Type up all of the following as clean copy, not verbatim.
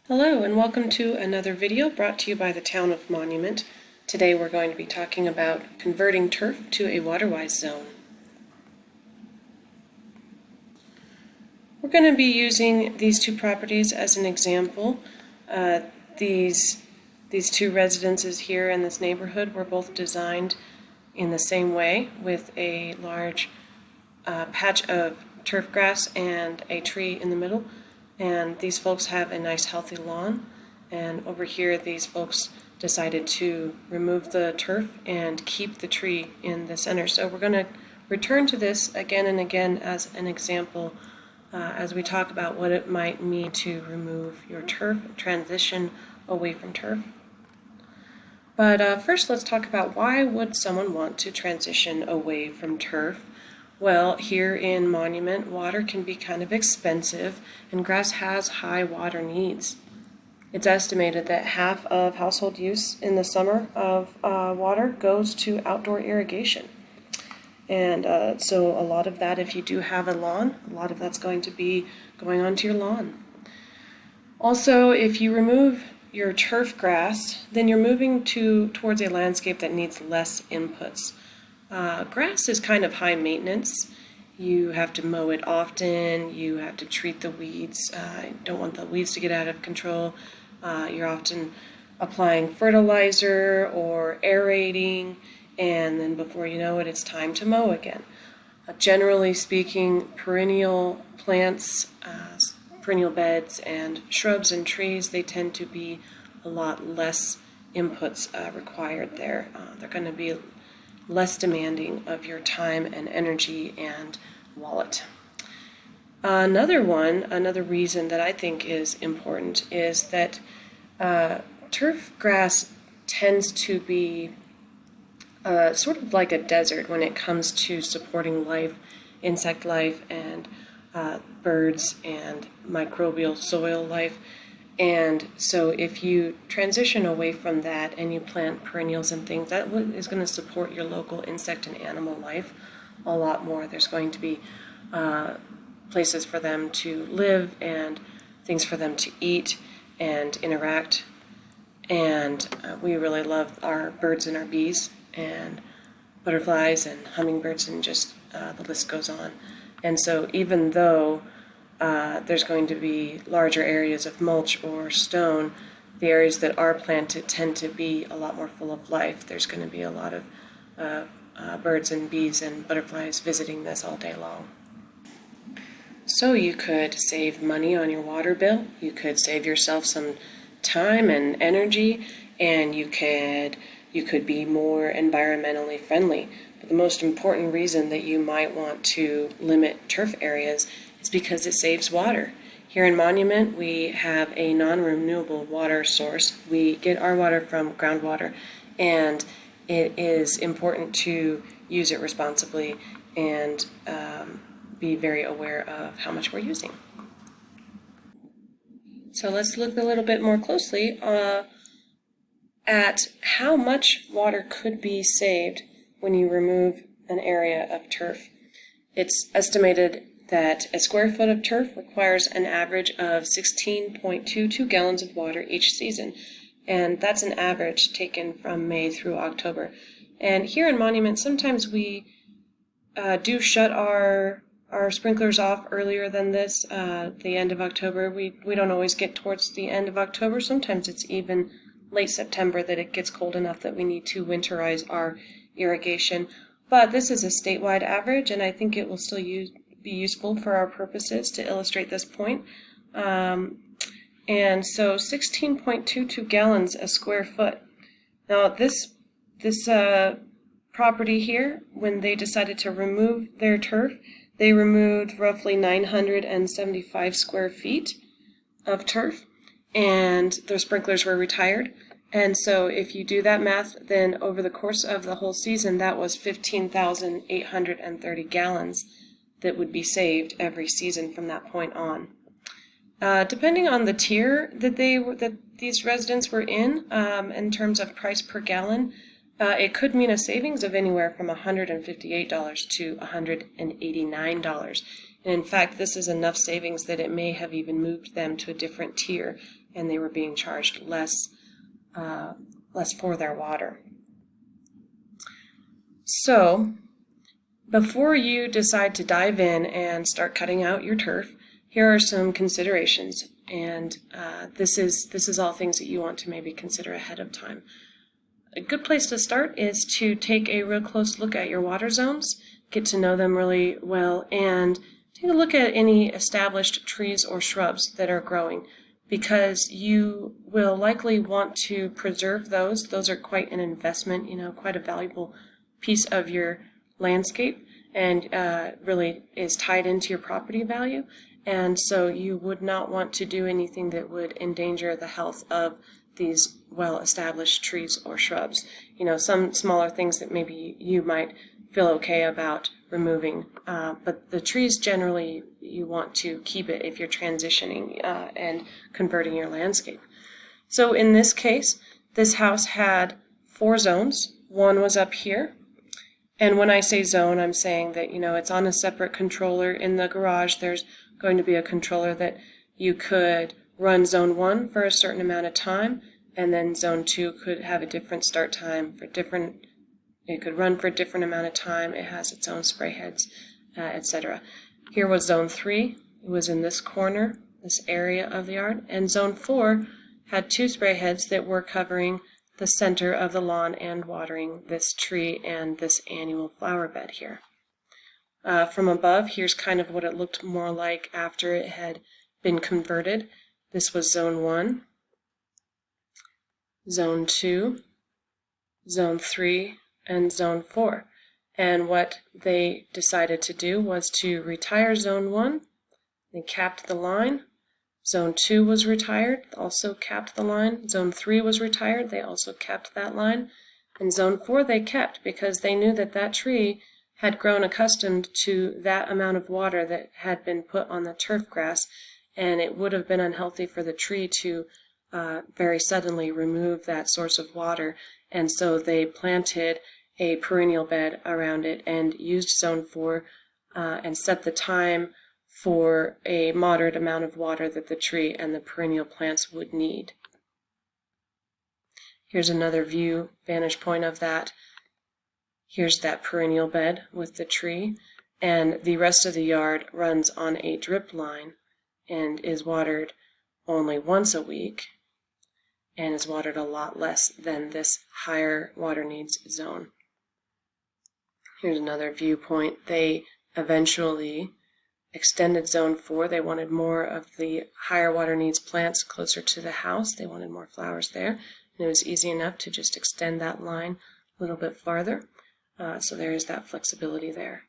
Hello and welcome to another video brought to you by the Town of Monument. Today we're going to be talking about converting turf to a Waterwise zone. We're going to be using these two properties as an example. These two residences here in this neighborhood were both designed in the same way, with a large patch of turf grass and a tree in the middle. And these folks have a nice healthy lawn, and over here these folks decided to remove the turf and keep the tree in the center. So we're going to return to this again and again as an example as we talk about what it might mean to remove your turf, transition away from turf. But first let's talk about why would someone want to transition away from turf. Well, here in Monument, water can be kind of expensive, and grass has high water needs. It's estimated that half of household use in the summer of water goes to outdoor irrigation. And so a lot of that, if you do have a lawn, a lot of that's going to be going onto your lawn. Also, if you remove your turf grass, then you're moving towards a landscape that needs less inputs. Grass is kind of high maintenance. You have to mow it often, you have to treat the weeds, don't want the weeds to get out of control. You're often applying fertilizer or aerating, and then before you know it, it's time to mow again. Generally speaking, perennial plants, perennial beds and shrubs and trees, they tend to be a lot less inputs required there. They're going to be less demanding of your time and energy and wallet. Another reason that I think is important is that turf grass tends to be sort of like a desert when it comes to supporting life, insect life, and birds and microbial soil life. And so if you transition away from that and you plant perennials and things, that is going to support your local insect and animal life a lot more. There's going to be places for them to live and things for them to eat and interact. And we really love our birds and our bees and butterflies and hummingbirds, and just the list goes on. And so even though there's going to be larger areas of mulch or stone, the areas that are planted tend to be a lot more full of life. There's going to be a lot of birds and bees and butterflies visiting this all day long. So you could save money on your water bill, you could save yourself some time and energy, and you could be more environmentally friendly. But the most important reason that you might want to limit turf areas is because it saves water. Here in Monument, we have a non-renewable water source. We get our water from groundwater, and it is important to use it responsibly and be very aware of how much we're using. So let's look a little bit more closely at how much water could be saved when you remove an area of turf. It's estimated that a square foot of turf requires an average of 16.22 gallons of water each season, and that's an average taken from May through October. And here in Monument, sometimes we do shut our sprinklers off earlier than this, the end of October. We don't always get towards the end of October. Sometimes it's even late September that it gets cold enough that we need to winterize our irrigation. But this is a statewide average, and I think it will still be useful for our purposes to illustrate this point. And so 16.22 gallons a square foot. Now this property here, when they decided to remove their turf, they removed roughly 975 square feet of turf, and their sprinklers were retired. And so if you do that math, then over the course of the whole season, that was 15,830 gallons that would be saved every season from that point on. Depending on the tier that these residents were in terms of price per gallon, it could mean a savings of anywhere from $158 to $189. And in fact, this is enough savings that it may have even moved them to a different tier, and they were being charged less for their water. So, before you decide to dive in and start cutting out your turf, here are some considerations, and this is all things that you want to maybe consider ahead of time. A good place to start is to take a real close look at your water zones, get to know them really well, and take a look at any established trees or shrubs that are growing, because you will likely want to preserve those. Those are quite an investment, quite a valuable piece of your landscape, and really is tied into your property value. And so you would not want to do anything that would endanger the health of these well-established trees or shrubs. Some smaller things that maybe you might feel okay about removing, but the trees generally you want to keep it if you're transitioning and converting your landscape. So in this case, this house had 4 zones. One was up here. And when I say zone, I'm saying that, it's on a separate controller. In the garage, there's going to be a controller that you could run zone 1 for a certain amount of time, and then zone 2 could have a different start time it could run for a different amount of time. It has its own spray heads, etc. Here was zone 3. It was in this corner, this area of the yard. And zone 4 had 2 spray heads that were covering the center of the lawn and watering this tree and this annual flower bed here. From above, here's kind of what it looked more like after it had been converted. This was zone 1, zone 2, zone 3, and zone 4. And what they decided to do was to retire zone 1. They capped the line. Zone 2 was retired, also capped the line. Zone 3 was retired, they also capped that line. And zone 4 they kept because they knew that that tree had grown accustomed to that amount of water that had been put on the turf grass, and it would have been unhealthy for the tree to very suddenly remove that source of water. And so they planted a perennial bed around it and used zone 4 and set the time for a moderate amount of water that the tree and the perennial plants would need. Here's another vantage point of that. Here's that perennial bed with the tree, and the rest of the yard runs on a drip line and is watered only once a week and is watered a lot less than this higher water needs zone. Here's another viewpoint. They eventually extended zone 4. They wanted more of the higher water needs plants closer to the house. They wanted more flowers there, and it was easy enough to just extend that line a little bit farther. So there is that flexibility there.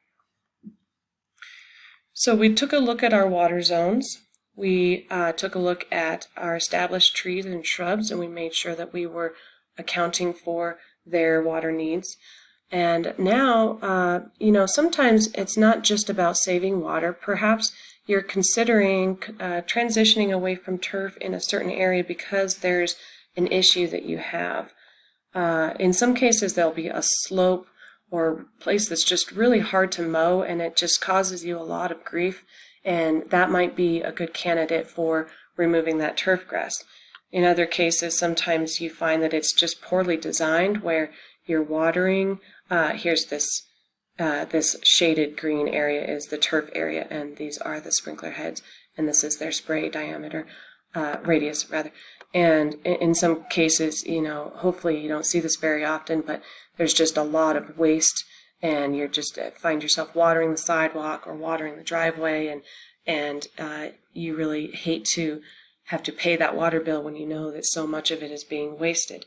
So we took a look at our water zones. We took a look at our established trees and shrubs, and we made sure that we were accounting for their water needs. And now, sometimes it's not just about saving water. Perhaps you're considering transitioning away from turf in a certain area because there's an issue that you have. In some cases, there'll be a slope or place that's just really hard to mow, and it just causes you a lot of grief, and that might be a good candidate for removing that turf grass. In other cases, sometimes you find that it's just poorly designed, where you're watering. Here's this shaded green area is the turf area, and these are the sprinkler heads, and this is their spray radius rather. And in some cases, hopefully you don't see this very often, but there's just a lot of waste, and you're just find yourself watering the sidewalk or watering the driveway, and you really hate to have to pay that water bill when you know that so much of it is being wasted.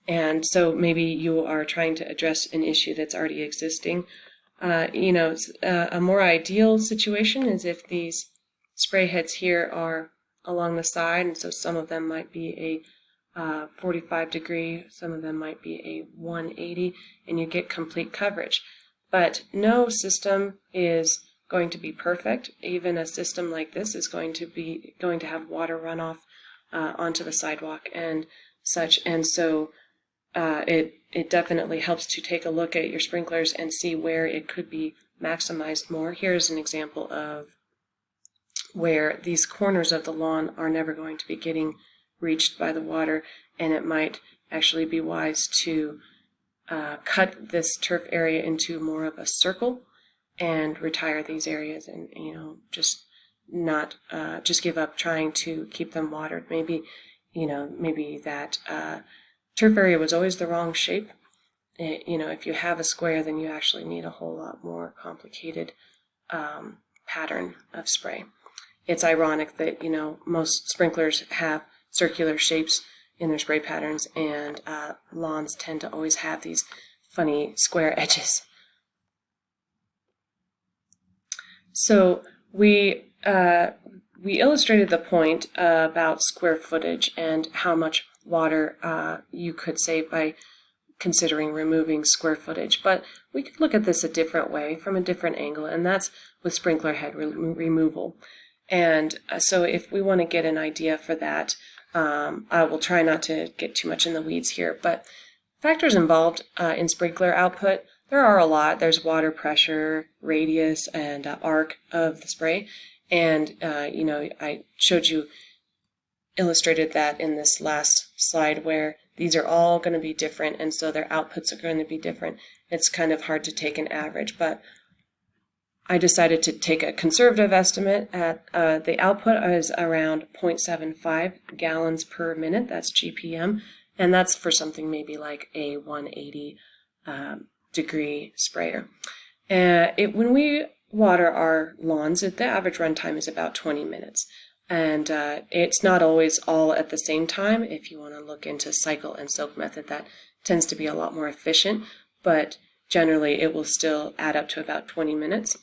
And so maybe you are trying to address an issue that's already existing. A more ideal situation is if these spray heads here are along the side, and so some of them might be a 45 degree, some of them might be a 180, and you get complete coverage. But no system is going to be perfect. Even a system like this is going to have water runoff onto the sidewalk and such, and so it definitely helps to take a look at your sprinklers and see where it could be maximized more. Here's an example of where these corners of the lawn are never going to be getting reached by the water, and it might actually be wise to cut this turf area into more of a circle and retire these areas, and just not just give up trying to keep them watered. Maybe that turf area was always the wrong shape. If you have a square, then you actually need a whole lot more complicated pattern of spray. It's ironic that most sprinklers have circular shapes in their spray patterns, and lawns tend to always have these funny square edges. So we illustrated the point about square footage and how much water you could save by considering removing square footage, but we could look at this a different way, from a different angle, and that's with sprinkler head removal. And so if we want to get an idea for that, I will try not to get too much in the weeds here, but factors involved in sprinkler output, there are a lot. There's water pressure, radius, and arc of the spray. And, I illustrated that in this last slide, where these are all going to be different, and so their outputs are going to be different. It's kind of hard to take an average, but I decided to take a conservative estimate at the output is around 0.75 gallons per minute. That's GPM, and that's for something maybe like a 180 degree sprayer. When we water our lawns, the average run time is about 20 minutes. And it's not always all at the same time. If you want to look into cycle and soak method, that tends to be a lot more efficient, but generally it will still add up to about 20 minutes.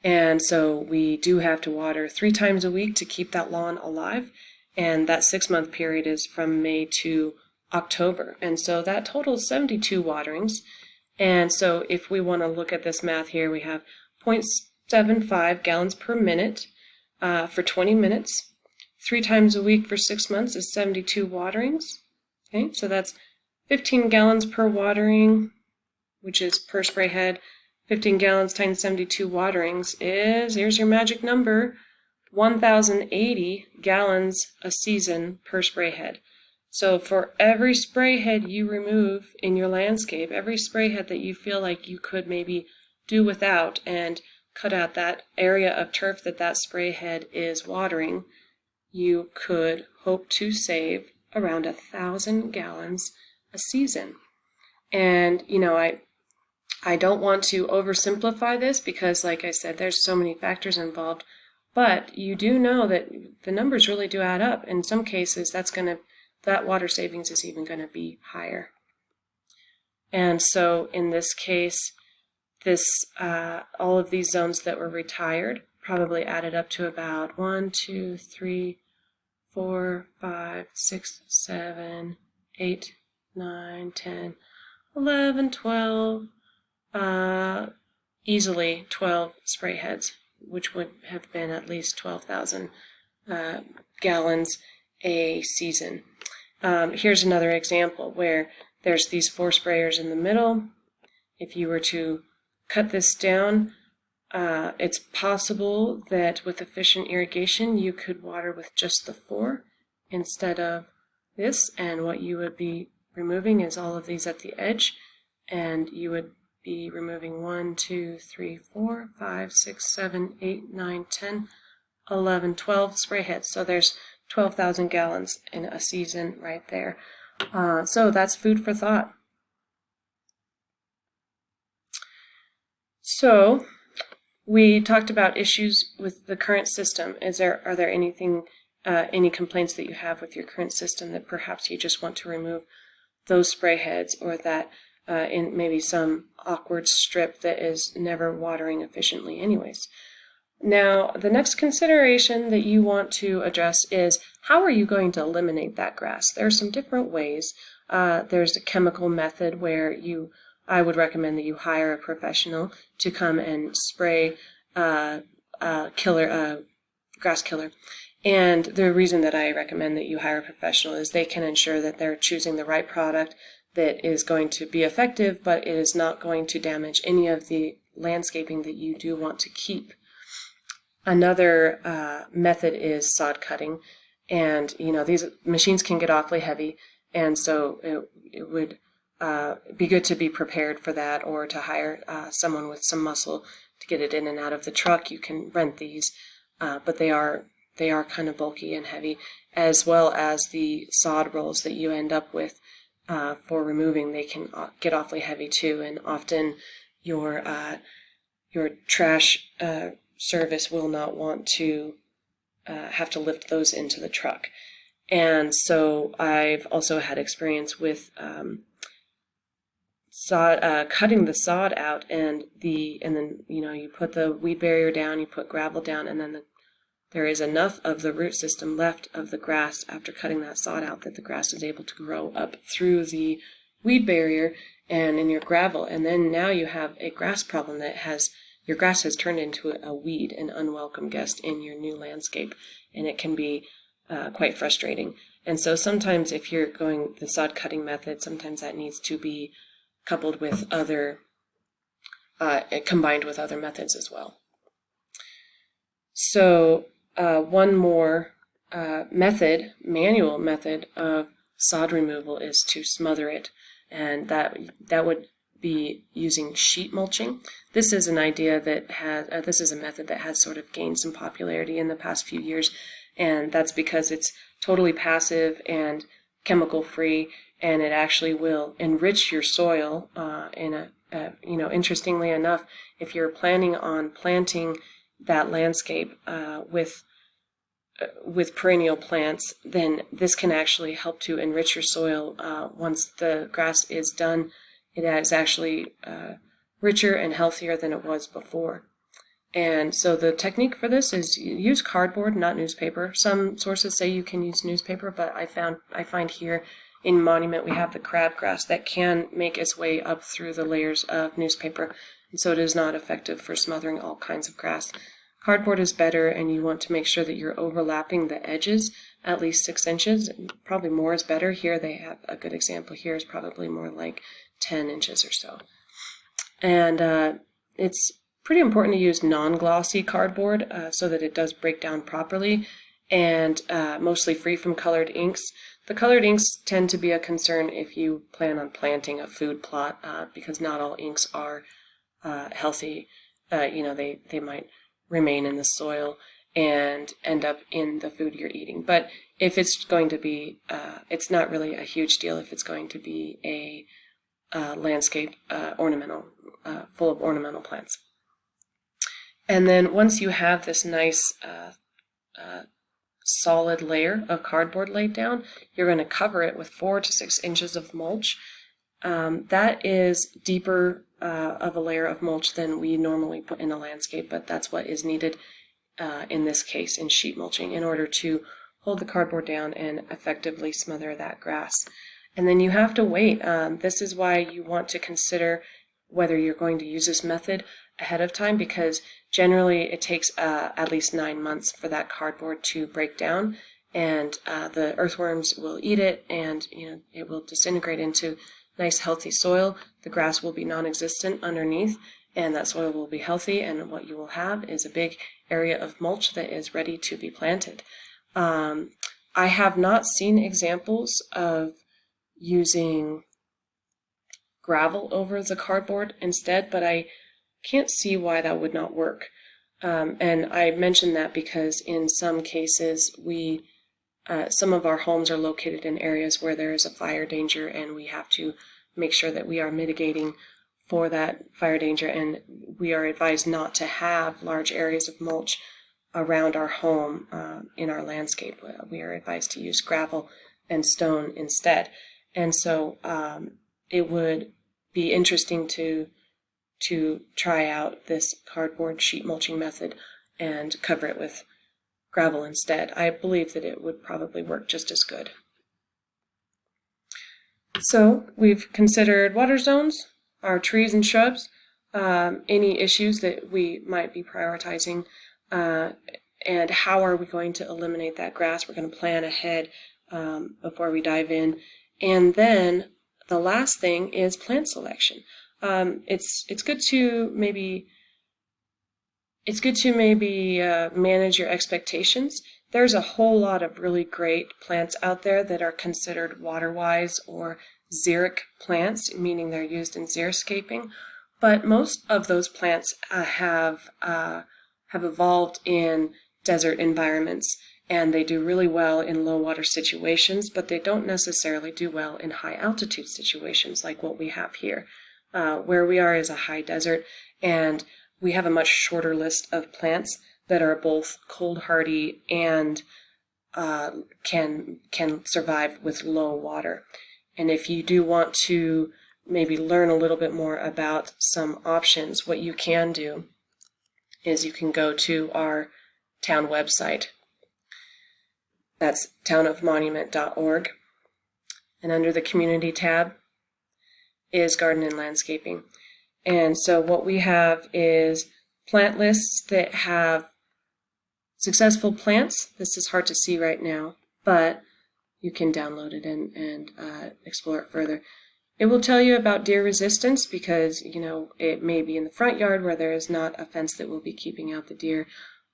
And so we do have to water 3 times a week to keep that lawn alive, and that 6-month period is from May to October. And so that totals 72 waterings. And so if we want to look at this math here, we have 0.75 gallons per minute for 20 minutes. 3 times a week for 6 months is 72 waterings. Okay, so that's 15 gallons per watering, which is per spray head. 15 gallons times 72 waterings is, here's your magic number, 1,080 gallons a season per spray head. So for every spray head you remove in your landscape, every spray head that you feel like you could maybe do without and cut out that area of turf that spray head is watering, you could hope to save around 1,000 gallons a season. And, I don't want to oversimplify this because, like I said, there's so many factors involved, but you do know that the numbers really do add up. In some cases, that water savings is even going to be higher. And so in this case, all of these zones that were retired probably added up to about 1, 2, 3, 4, 5, 6, 7, 8, 9, 10, 11, 12, easily 12 spray heads, which would have been at least 12,000 gallons a season. Here's another example where there's these 4 sprayers in the middle. If you were to cut this down, it's possible that with efficient irrigation you could water with just the 4 instead of this, and what you would be removing is all of these at the edge, and you would be removing 1, 2, 3, 4, 5, 6, 7, 8, 9, 10, 11, 12 spray heads. So there's 12,000 gallons in a season right there. So that's food for thought. So we talked about issues with the current system. Are there any complaints that you have with your current system that perhaps you just want to remove those spray heads, or that in maybe some awkward strip that is never watering efficiently anyways? Now, the next consideration that you want to address is, how are you going to eliminate that grass? There are some different ways. There's a chemical method where I would recommend that you hire a professional to come and spray grass killer. And the reason that I recommend that you hire a professional is they can ensure that they're choosing the right product that is going to be effective, but it is not going to damage any of the landscaping that you do want to keep. Another method is sod cutting, and these machines can get awfully heavy, and so it would be good to be prepared for that, or to hire someone with some muscle to get it in and out of the truck. You can rent these, but they are kind of bulky and heavy, as well as the sod rolls that you end up with for removing. They can get awfully heavy too, and often your trash service will not want to have to lift those into the truck. And so I've also had experience with cutting the sod out, and then you put the weed barrier down, you put gravel down, and then there is enough of the root system left of the grass after cutting that sod out that the grass is able to grow up through the weed barrier and in your gravel. And then now you have a grass problem your grass has turned into a weed, an unwelcome guest in your new landscape, and it can be quite frustrating. And so sometimes if you're going the sod cutting method, sometimes that needs to be coupled with combined with other methods as well. So one more manual method of sod removal is to smother it, and that would be using sheet mulching. This is an idea that this is a method that has sort of gained some popularity in the past few years, and that's because it's totally passive and chemical free, and it actually will enrich your soil interestingly enough, if you're planning on planting that landscape with perennial plants, then this can actually help to enrich your soil. Once the grass is done, it is actually richer and healthier than it was before. And so the technique for this is use cardboard, not newspaper. Some sources say you can use newspaper, but I find here in Monument we have the crabgrass that can make its way up through the layers of newspaper, and so it is not effective for smothering all kinds of grass. Cardboard is better, and you want to make sure that you're overlapping the edges at least 6 inches. Probably more is better. Here they have a good example. Here is probably more like 10 inches or so. And it's pretty important to use non-glossy cardboard so that it does break down properly, and mostly free from colored inks. The colored inks tend to be a concern if you plan on planting a food plot because not all inks are healthy. They might remain in the soil and end up in the food you're eating. But if it's going to be, it's not really a huge deal if it's going to be a landscape ornamental, full of ornamental plants. And then once you have this nice solid layer of cardboard laid down, you're going to cover it with 4 to 6 inches of mulch. That is deeper of a layer of mulch than we normally put in a landscape, but that's what is needed in this case in sheet mulching in order to hold the cardboard down and effectively smother that grass. And then you have to wait. This is why you want to consider whether you're going to use this method ahead of time, because generally it takes at least 9 months for that cardboard to break down, and the earthworms will eat it, and it will disintegrate into nice healthy soil. The grass will be non-existent underneath, and that soil will be healthy, and what you will have is a big area of mulch that is ready to be planted. I have not seen examples of using gravel over the cardboard instead, but I can't see why that would not work. And I mention that because in some cases some of our homes are located in areas where there is a fire danger, and we have to make sure that we are mitigating for that fire danger, and we are advised not to have large areas of mulch around our home in our landscape. We are advised to use gravel and stone instead. And so it would be interesting to try out this cardboard sheet mulching method and cover it with gravel instead. I believe that it would probably work just as good. So we've considered water zones, our trees and shrubs, any issues that we might be prioritizing, and how are we going to eliminate that grass. We're going to plan ahead before we dive in. And then the last thing is plant selection. It's good to maybe it's good to maybe manage your expectations. There's a whole lot of really great plants out there that are considered Waterwise or xeric plants, meaning they're used in xeriscaping. But most of those plants have evolved in desert environments, and they do really well in low water situations, but they don't necessarily do well in high altitude situations like what we have here. Where we are is a high desert, and we have a much shorter list of plants that are both cold hardy and can survive with low water. And if you do want to maybe learn a little bit more about some options, what you can do is you can go to our town website. That's townofmonument.org. And under the community tab is garden and landscaping. And so what we have is plant lists that have successful plants. This is hard to see right now, but you can download it and explore it further. It will tell you about deer resistance because, it may be in the front yard where there is not a fence that will be keeping out the deer,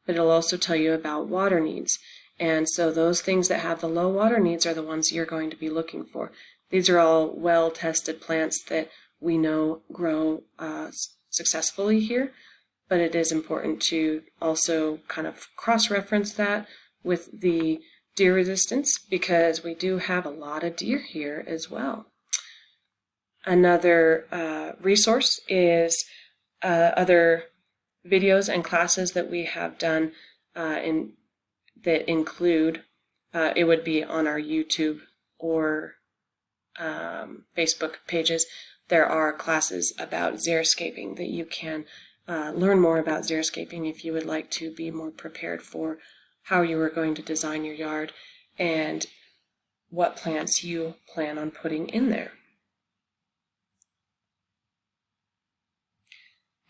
but it'll also tell you about water needs. And so those things that have the low water needs are the ones you're going to be looking for. These are all well-tested plants that we know grow successfully here, but it is important to also kind of cross-reference that with the deer resistance because we do have a lot of deer here as well. Another resource is other videos and classes that we have done that include, it would be on our YouTube or Facebook pages. There are classes about xeriscaping that you can learn more about xeriscaping if you would like to be more prepared for how you are going to design your yard and what plants you plan on putting in there.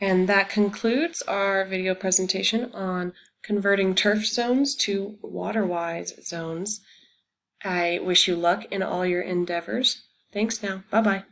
And that concludes our video presentation on converting turf zones to Waterwise zones. I wish you luck in all your endeavors. Thanks now. Bye-bye.